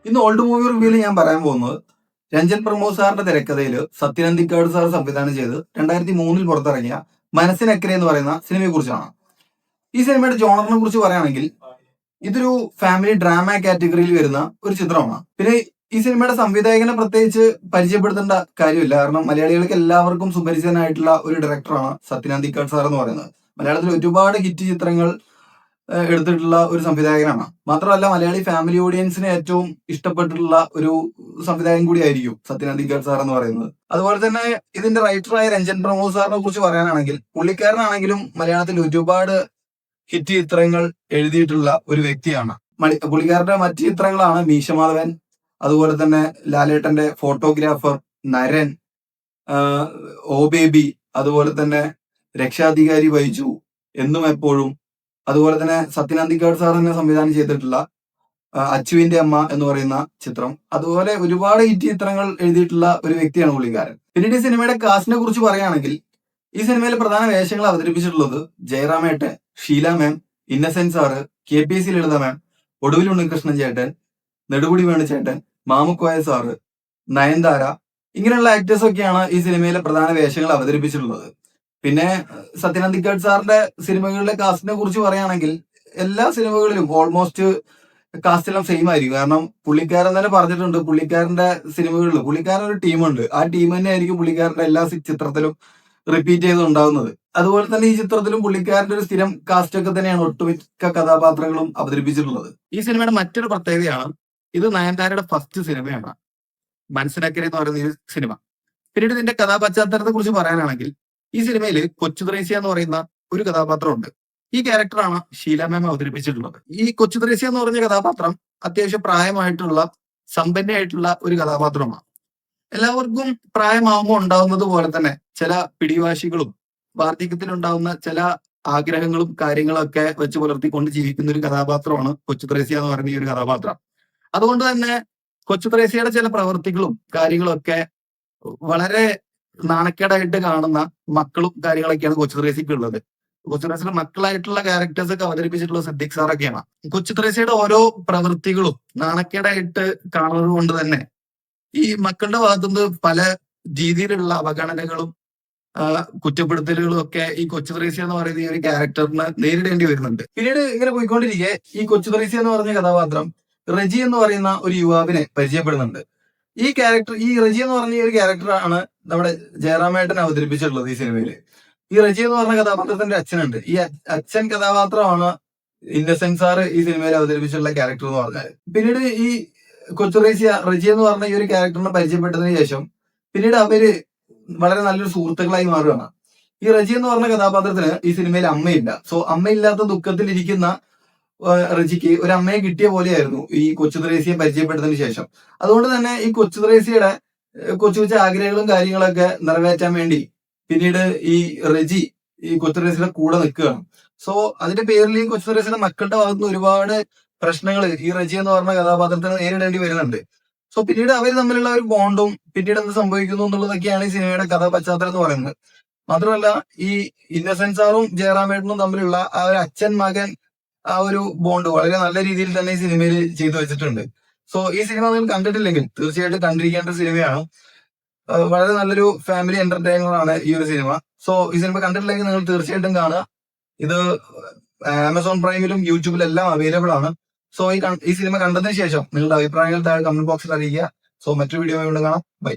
ഇന്ന് old movie റിവ്യൂവിൽ ഞാൻ പറയാൻ പോകുന്നത് രഞ്ജൻ പ്രമോദ് സാറിന്റെ തിരക്കഥയിൽ സത്യനന്ദിക്കാട് സാർ സംവിധാനം ചെയ്ത് 2003 പുറത്തിറങ്ങിയ മനസ്സിനക്കരെ എന്ന് പറയുന്ന സിനിമയെ കുറിച്ചാണ്. ഈ സിനിമയുടെ ജോണറിനെ കുറിച്ച് പറയുകയാണെങ്കിൽ ഇതൊരു ഫാമിലി ഡ്രാമ കാറ്റഗറിയിൽ വരുന്ന ഒരു ചിത്രമാണ്. പിന്നെ ഈ സിനിമയുടെ സംവിധായകനെ പ്രത്യേകിച്ച് പരിചയപ്പെടുത്തേണ്ട കാര്യമില്ല, കാരണം മലയാളികൾക്ക് എല്ലാവർക്കും സുപരിചിതനായിട്ടുള്ള ഒരു ഡയറക്ടറാണ് സത്യനന്ദിക്കാട് സാർ എന്ന് പറയുന്നത്. മലയാളത്തിൽ ഒരുപാട് ഹിറ്റ് ചിത്രങ്ങൾ എടുത്തിട്ടുള്ള ഒരു സംവിധായകനാണ്. മാത്രമല്ല മലയാളി ഫാമിലി ഓഡിയൻസിന് ഏറ്റവും ഇഷ്ടപ്പെട്ടിട്ടുള്ള ഒരു സംവിധായകൻ കൂടിയായിരിക്കും സത്യനന്ദിക്കാട് സാർ എന്ന് പറയുന്നത്. അതുപോലെ തന്നെ ഇതിന്റെ റൈറ്ററായ രഞ്ജൻ പ്രമോദ് സാറിനെ കുറിച്ച് പറയാനാണെങ്കിൽ പുള്ളിക്കാരനാണെങ്കിലും മലയാളത്തിൽ ഒരുപാട് ഹിറ്റ് ചിത്രങ്ങൾ എഴുതിയിട്ടുള്ള ഒരു വ്യക്തിയാണ്. പുള്ളിക്കാരുടെ മറ്റ് ചിത്രങ്ങളാണ് മീശമാധവൻ, അതുപോലെ തന്നെ ലാലേട്ടന്റെ ഫോട്ടോഗ്രാഫർ, നരൻ, ഓ ബേബി, അതുപോലെ തന്നെ രക്ഷാധികാരി വൈജു, എന്നും എപ്പോഴും, അതുപോലെ തന്നെ സത്യനന്ദിക്കാട് സാർ തന്നെ സംവിധാനം ചെയ്തിട്ടുള്ള അച്ചുവിന്റെ അമ്മ എന്ന് പറയുന്ന ചിത്രം. അതുപോലെ ഒരുപാട് ഹിറ്റ് ചിത്രങ്ങൾ എഴുതിയിട്ടുള്ള ഒരു വ്യക്തിയാണ് പുള്ളിക്കാരൻ. പിന്നീട് ഈ സിനിമയുടെ കാസ്റ്റിനെ കുറിച്ച് പറയുകയാണെങ്കിൽ ഈ സിനിമയിലെ പ്രധാന വേഷങ്ങൾ അവതരിപ്പിച്ചിട്ടുള്ളത് ജയറാമേട്ടൻ, ഷീല മാം, ഇന്നസെന്റ് സാറ്, KPSC ലളിത മാം, ഒടുവിൽ ഉണ്ണികൃഷ്ണൻ ചേട്ടൻ, നെടുമുടി വേണു ചേട്ടൻ, മാമുക്കോയ സാറ്, നയൻതാര, ഇങ്ങനെയുള്ള ആക്ടേഴ്സ് ഒക്കെയാണ് ഈ സിനിമയിലെ പ്രധാന വേഷങ്ങൾ അവതരിപ്പിച്ചിട്ടുള്ളത്. പിന്നെ സത്യനന്ദിക്കാട് സാറിന്റെ സിനിമകളിലെ കാസ്റ്റിനെ കുറിച്ച് പറയുകയാണെങ്കിൽ എല്ലാ സിനിമകളിലും ഓൾമോസ്റ്റ് കാസ്റ്റ് എല്ലാം സെയിം ആയിരിക്കും. കാരണം പുള്ളിക്കാരൻ തന്നെ പറഞ്ഞിട്ടുണ്ട്, പുള്ളിക്കാരന്റെ സിനിമകളിൽ പുള്ളിക്കാരൻ ഒരു ടീമുണ്ട്, ആ ടീം തന്നെ ആയിരിക്കും പുള്ളിക്കാരന്റെ എല്ലാ ചിത്രത്തിലും റിപ്പീറ്റ് ചെയ്ത് ഉണ്ടാവുന്നത്. അതുപോലെ തന്നെ ഈ ചിത്രത്തിലും പുള്ളിക്കാരന്റെ ഒരു സ്ഥിരം കാസ്റ്റ് ഒക്കെ തന്നെയാണ് ഒട്ടുമിക്ക കഥാപാത്രങ്ങളും അവതരിപ്പിച്ചിട്ടുള്ളത്. ഈ സിനിമയുടെ മറ്റൊരു പ്രത്യേകതയാണ് ഇത് നയൻതാരയുടെ ഫസ്റ്റ് സിനിമയാണ് മനസ്സിലാക്കരെ എന്ന് പറയുന്ന ഈ സിനിമ. പിന്നീട് ഇതിന്റെ കഥാപശ്ചാത്തലത്തെ കുറിച്ച് പറയാനാണെങ്കിൽ ഈ സിനിമയിൽ കൊച്ചു ത്രേസ്യ എന്ന് പറയുന്ന ഒരു കഥാപാത്രമുണ്ട്. ഈ ക്യാരക്ടറാണ് ഷീല മാം അവതരിപ്പിച്ചിട്ടുള്ളത്. ഈ കൊച്ചു ത്രേസ്യ എന്ന് പറഞ്ഞ കഥാപാത്രം അത്യാവശ്യം പ്രായമായിട്ടുള്ള സമ്പന്നയായിട്ടുള്ള ഒരു കഥാപാത്രമാണ്. എല്ലാവർക്കും പ്രായമാകുമ്പോൾ ഉണ്ടാവുന്നത് പോലെ തന്നെ ചില പിടിവാശികളും വാർദ്ധക്യത്തിലുണ്ടാവുന്ന ചില ആഗ്രഹങ്ങളും കാര്യങ്ങളൊക്കെ വെച്ച് പുലർത്തിക്കൊണ്ട് ജീവിക്കുന്ന ഒരു കഥാപാത്രമാണ് കൊച്ചു ത്രേസ്യ എന്ന് പറയുന്ന ഈ ഒരു കഥാപാത്രം. അതുകൊണ്ട് തന്നെ കൊച്ചു ത്രേസ്യയുടെ ചില പ്രവൃത്തികളും കാര്യങ്ങളും ഒക്കെ വളരെ നാണക്കേടായിട്ട് കാണുന്ന മക്കളും കാര്യങ്ങളൊക്കെയാണ് കൊച്ചു ത്രേസ്യക്ക് ഉള്ളത്. കൊച്ചു ത്രേസ്യയുടെ മക്കളായിട്ടുള്ള ക്യാരക്ടേഴ്സ് ഒക്കെ അവതരിപ്പിച്ചിട്ടുള്ള സിദ്ദിഖ് സാറൊക്കെയാണ്. കൊച്ചു ത്രേസ്യയുടെ ഓരോ പ്രവൃത്തികളും നാണക്കേടായിട്ട് കാണുന്നത് കൊണ്ട് തന്നെ ഈ മക്കളുടെ ഭാഗത്തുനിന്ന് പല രീതിയിലുള്ള അവഗണനകളും കുറ്റപ്പെടുത്തലുകളും ഒക്കെ ഈ കൊച്ചു ത്രേസ്യ എന്ന് പറയുന്ന ഈ ഒരു ക്യാരക്ടറിന് നേരിടേണ്ടി വരുന്നുണ്ട്. പിന്നീട് ഇങ്ങനെ പോയിക്കൊണ്ടിരിക്കെ ഈ കൊച്ചു ത്രേസ്യ എന്ന് പറഞ്ഞ കഥാപാത്രം റെജി എന്ന് പറയുന്ന ഒരു യുവാവിനെ പരിചയപ്പെടുന്നുണ്ട്. ഈ റെജി എന്ന് പറഞ്ഞ ഈ ഒരു ക്യാരക്ടറാണ് നമ്മുടെ ജയറാമേട്ടൻ അവതരിപ്പിച്ചിട്ടുള്ളത് ഈ സിനിമയില്. ഈ റെജി എന്ന് പറഞ്ഞ കഥാപാത്രത്തിന്റെ അച്ഛനുണ്ട്. ഈ അച്ഛൻ കഥാപാത്രമാണ് ഇന്നസെന്റ് സാറ് ഈ സിനിമയിൽ അവതരിപ്പിച്ചിട്ടുള്ള ക്യാരക്ടർ എന്ന് പറഞ്ഞാൽ. പിന്നീട് ഈ കൊച്ചു ത്രേസ്യ റെജി എന്ന് പറഞ്ഞ ഈ ഒരു ക്യാരക്ടറിനെ പരിചയപ്പെട്ടതിന് ശേഷം പിന്നീട് അവര് വളരെ നല്ലൊരു സുഹൃത്തുക്കളായി മാറുകയാണ്. ഈ റെജി എന്ന് പറഞ്ഞ കഥാപാത്രത്തിന് ഈ സിനിമയിൽ അമ്മയില്ല. സോ അമ്മയില്ലാത്ത ദുഃഖത്തിൽ ഇരിക്കുന്ന റെജിക്ക് ഒരു അമ്മയെ കിട്ടിയ പോലെയായിരുന്നു ഈ കൊച്ചു ത്രേസ്യയെ പരിചയപ്പെട്ടതിന് ശേഷം. അതുകൊണ്ട് തന്നെ ഈ കൊച്ചു ത്രേസ്യയുടെ കൊച്ചു കൊച്ചു ആഗ്രഹങ്ങളും കാര്യങ്ങളൊക്കെ നിറവേറ്റാൻ വേണ്ടി പിന്നീട് ഈ റെജി ഈ കൊച്ചു ത്രേസ്യയുടെ കൂടെ നിൽക്കുകയാണ്. സോ അതിന്റെ പേരിൽ ഈ കൊച്ചു ത്രേസ്യയുടെ മക്കളുടെ ഭാഗത്തുനിന്ന് ഒരുപാട് പ്രശ്നങ്ങൾ ഈ റെജി എന്ന് പറഞ്ഞ കഥാപാത്രത്തിന് നേരിടേണ്ടി വരുന്നുണ്ട്. സോ പിന്നീട് അവർ തമ്മിലുള്ള ഒരു ബോണ്ടും പിന്നീട് എന്ത് സംഭവിക്കുന്നു എന്നുള്ളതൊക്കെയാണ് ഈ സിനിമയുടെ കഥാപശ്ചാത്തലം എന്ന് പറയുന്നത്. മാത്രമല്ല ഈ ഇന്നസെന്റ് സാറും ജയറാമേട്ടനും തമ്മിലുള്ള ആ ഒരു അച്ഛൻ മകൻ ആ ഒരു ബോണ്ട് വളരെ നല്ല രീതിയിൽ തന്നെ ഈ സിനിമയിൽ ചെയ്തു വെച്ചിട്ടുണ്ട്. സോ ഈ സിനിമ നിങ്ങൾ കണ്ടിട്ടില്ലെങ്കിൽ തീർച്ചയായിട്ടും കണ്ടിരിക്കേണ്ട സിനിമയാണ്. വളരെ നല്ലൊരു ഫാമിലി എന്റർടൈനർ ആണ് ഈ ഒരു സിനിമ. സോ ഈ സിനിമ കണ്ടിട്ടില്ലെങ്കിൽ നിങ്ങൾ തീർച്ചയായിട്ടും കാണുക. ഇത് ആമസോൺ പ്രൈമിലും യൂട്യൂബിലും എല്ലാം അവൈലബിൾ ആണ്. സോ ഈ സിനിമ കണ്ടതിന് ശേഷം നിങ്ങളുടെ അഭിപ്രായങ്ങൾ താഴെ കമന്റ് ബോക്സിൽ അറിയിക്കുക. സോ മറ്റൊരു വീഡിയോ കൊണ്ട് കാണാം. ബൈ.